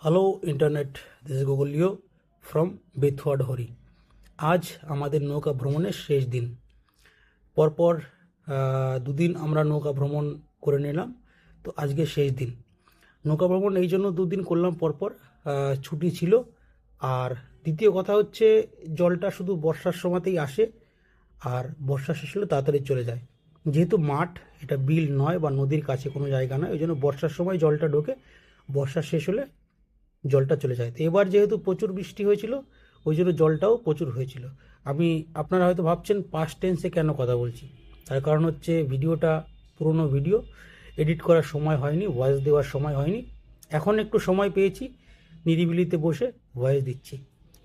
Hello internet, this is Google Leo from Bethuadahari. আজ আমাদের নৌকা ভ্রমণের শেষ দিন। পরপর দুদিন আমরা নৌকা ভ্রমণ করে নিলাম, তো আজকে শেষ দিন। নৌকা ভ্রমণ এই জন্য দুদিন করলাম পরপর, ছুটি ছিল। আর দ্বিতীয় কথা হচ্ছে, জলটা শুধু বর্ষার সময়তেই আসে, আর বর্ষা শেষ হলে তাড়াতাড়ি চলে যায়। যেহেতু মাঠ, এটা বিল নয় বা নদীর কাছে কোনো জায়গা নয়, ওই জন্য বর্ষার সময় জলটা ঢোকে, বর্ষা শেষ হলে জলটা চলে যায়। তো এবার যেহেতু প্রচুর বৃষ্টি হয়েছিল, ওই জন্য জলটাও প্রচুর হয়েছিল। আপনারা হয়তো ভাবছেন পাস্ট টেন্সে কেন কথা বলছি। তার কারণ হচ্ছে ভিডিওটা পুরনো ভিডিও, এডিট করার সময় হয়নি, ভয়েস দেওয়ার সময় হয়নি। এখন একটু সময় পেয়েছি, নিরিবিলিতে বসে ভয়েস দিচ্ছি।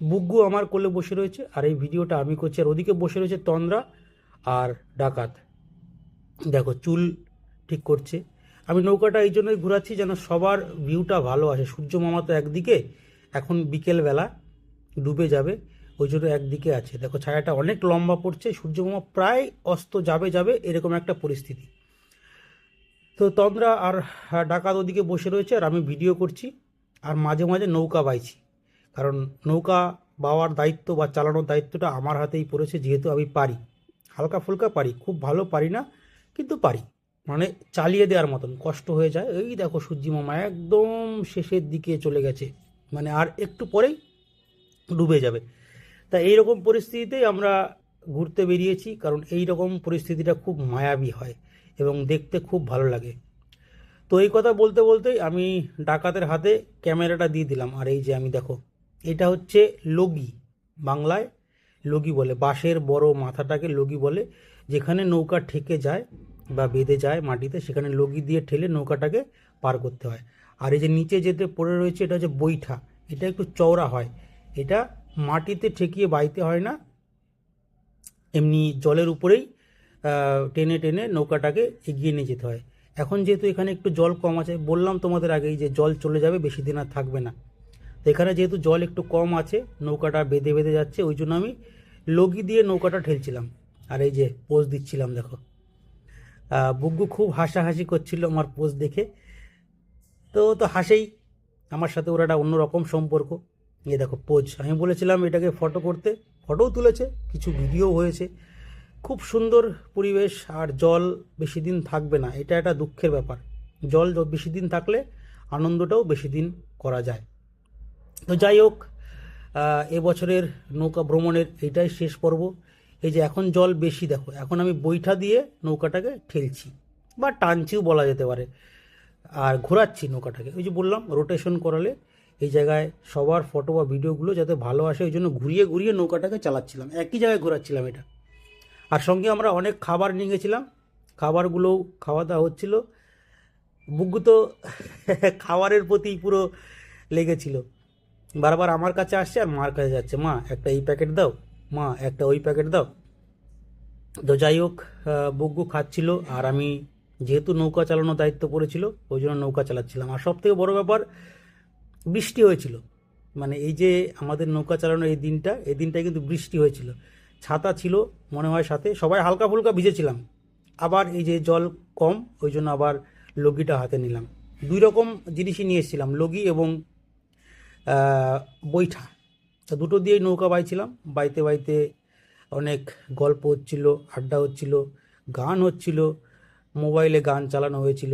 বুগ্গু আমার কোলে বসে রয়েছে, আর এই ভিডিওটা আমি করছি। আর ওদিকে বসে রয়েছে তন্দ্রা আর ডাকাত, দেখো চুল ঠিক করছে। আমি নৌকাটা এই জন্যই ঘোরাচ্ছি যেন সবার ভিউটা ভালো আসে। সূর্য মামা তো একদিকে, এখন বিকেলবেলা ডুবে যাবে, ওই জন্য একদিকে আছে। দেখো ছায়াটা অনেক লম্বা পড়ছে, সূর্য মামা প্রায় অস্ত যাবে যাবে এরকম একটা পরিস্থিতি। তো তন্দ্রা আর ডাকাত ওদিকে বসে রয়েছে, আর আমি ভিডিও করছি, আর মাঝে মাঝে নৌকা বাইছি। কারণ নৌকা বাওয়ার দায়িত্ব বা চালানোর দায়িত্বটা আমার হাতেই পড়েছে, যেহেতু আমি পারি, হালকা ফুলকা পারি, খুব ভালো পারি না, কিন্তু পারি। মানে চালিয়ে দেওয়ার মতন, কষ্ট হয়ে যায়। এই দেখো সূর্যি মামা একদম শেষের দিকে চলে গেছে, মানে আর একটু পরেই ডুবে যাবে। তা এইরকম পরিস্থিতিতেই আমরা ঘুরতে বেরিয়েছি, কারণ এই রকম পরিস্থিতিটা খুব মায়াবী হয় এবং দেখতে খুব ভালো লাগে। তো এই কথা বলতে বলতেই আমি ডাকাতের হাতে ক্যামেরাটা দিয়ে দিলাম। আর এই যে আমি দেখো, এটা হচ্ছে লগি, বাংলায় লগি বলে, বাঁশের বড় মাথাটাকে লগি বলে। যেখানে নৌকা ঠেকে যায় বা বেঁধে যায় মাটিতে, সেখানে লগি দিয়ে ঠেলে নৌকাটাকে পার করতে হয়। আর এই যে নিচে যেতে পড়ে রয়েছে, এটা হচ্ছে বৈঠা। এটা একটু চওড়া হয়, এটা মাটিতে ঠেকিয়ে বাইতে হয় না, এমনি জলের উপরেই টেনে টেনে নৌকাটাকে এগিয়ে নিয়ে যেতে হয়। এখন যেহেতু এখানে একটু জল কম আছে, বললাম তোমাদের আগেই যে জল চলে যাবে, বেশি দিন আর থাকবে না। তো এখানে যেহেতু জল একটু কম আছে, নৌকাটা বেঁধে বেঁধে যাচ্ছে, ওই জন্য আমি লগি দিয়ে নৌকাটা ঠেলছিলাম। আর এই যে পোজ দিচ্ছিলাম, দেখো বুগ্গু খুব হাসাহাসি করছিল আমার পোজ দেখে। তো ও তো হাসেই, আমার সাথে ওর একটা অন্যরকম সম্পর্ক। এই দেখো পোজ, আমি বলেছিলাম এটাকে ফটো করতে, ফটোও তুলেছে, কিছু ভিডিও হয়েছে। খুব সুন্দর পরিবেশ। আর জল বেশি দিন থাকবে না, এটা একটা দুঃখের ব্যাপার। জল বেশি দিন থাকলে আনন্দটাও বেশি দিন করা যায়। তো যাই হোক, এবছরের নৌকা ভ্রমণের এইটাই শেষ পর্ব। এই যে এখন জল বেশি, দেখো এখন আমি বৈঠা দিয়ে নৌকাটাকে ঠেলছি বা টানছিও বলা যেতে পারে, আর ঘোরাচ্ছি নৌকাটাকে। ওই যে বললাম রোটেশন করালে এই জায়গায় সবার ফটো বা ভিডিওগুলো যাতে ভালো আসে, ওই জন্য ঘুরিয়ে ঘুরিয়ে নৌকাটাকে চালাচ্ছিলাম, একই জায়গায় ঘোরাচ্ছিলাম এটা। আর সঙ্গে আমরা অনেক খাবার নিয়ে গেছিলাম, খাবারগুলোও খাওয়া দাওয়া হচ্ছিল। বুগ্গু তো খাবারের প্রতি পুরো লেগেছিল, বারবার আমার কাছে আসছে আর মার কাছে যাচ্ছে, মা একটা এই প্যাকেট দাও, মা একটা ওই প্যাকেট দাও। তো যাই হোক, বুগ্গু খাচ্ছিল, আর আমি যেহেতু নৌকা চালানোর দায়িত্ব পড়েছিল, ওই জন্য নৌকা চালাচ্ছিলাম। আর সব থেকে বড় ব্যাপার, বৃষ্টি হয়েছিল। মানে এই যে আমাদের নৌকা চালানোর এই দিনটায় কিন্তু বৃষ্টি হয়েছিল। ছাতা ছিল মনে হয় সাথে, সবাই হালকা ফুলকা ভিজেছিলাম। আবার এই যে জল কম, ওই জন্য আবার লগিটা হাতে নিলাম। দুই রকম জিনিসই নিয়ে এসেছিলাম, লগি এবং বৈঠা। তো দুটো দিয়েই নৌকা বাইছিলাম, বাইতে বাইতে অনেক গল্প হচ্ছিল, আড্ডা হচ্ছিল, গান হচ্ছিল, মোবাইলে গান চালানো হয়েছিল।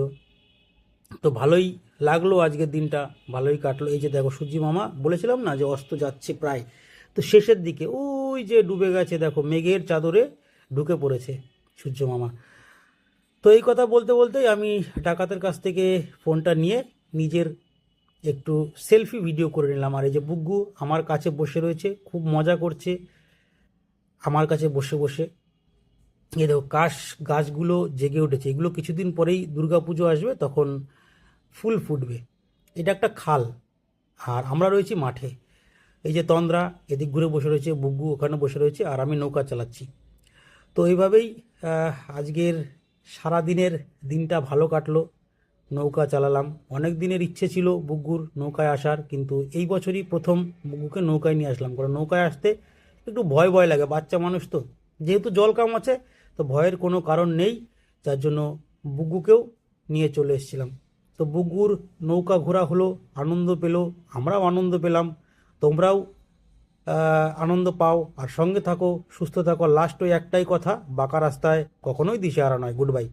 তো ভালোই লাগলো, আজকের দিনটা ভালোই কাটলো। এই যে দেখো সূর্যি মামা, বলেছিলাম না যে অস্ত যাচ্ছে প্রায়, তো শেষের দিকে ওই যে ডুবে গেছে, দেখো মেঘের চাদরে ঢুকে পড়েছে সূর্য মামা। তো এই কথা বলতে বলতেই আমি ডাকাতের কাছ থেকে ফোনটা নিয়ে নিজের একটু সেলফি ভিডিও করে নিলাম। আর এই যে বুগ্গু আমার কাছে বসে রয়েছে, খুব মজা করছে আমার কাছে বসে বসে। এই দেখো গাছগুলো জেগে উঠেছে, এগুলো কিছুদিন পরেই দুর্গাপুজো আসবে, তখন ফুল ফুটবে। এটা একটা খাল, আর আমরা রয়েছি মাঠে। এই যে তন্দ্রা এদিক ঘুরে বসে রয়েছে, বুগ্গু ওখানে বসে রয়েছে, আর আমি নৌকা চালাচ্ছি। তো এইভাবেই আজকের সারা দিনের দিনটা ভালো কাটলো। নৌকা চালালাম, অনেক দিনের ইচ্ছে ছিল বুগ্গুর নৌকায় আসার, কিন্তু এই বছরই প্রথম বুগ্গুকে নৌকায় নিয়ে আসলাম। কারণ নৌকায় আসতে একটু ভয় ভয় লাগে, বাচ্চা মানুষ তো, যেহেতু জল কম আছে, তো ভয়ের কোনো কারণ নেই, যার জন্য বুগ্গুকেও নিয়ে চলে এসেছিলাম। তো বুগুর নৌকা ঘোরা হলো, আনন্দ পেলো, আমরাও আনন্দ পেলাম, তোমরাও আনন্দ পাও আর সঙ্গে থাকো, সুস্থ থাকো। লাস্ট ওই একটাই কথা, বাঁকা রাস্তায় কখনোই দিশেহারা নয়। Good bye.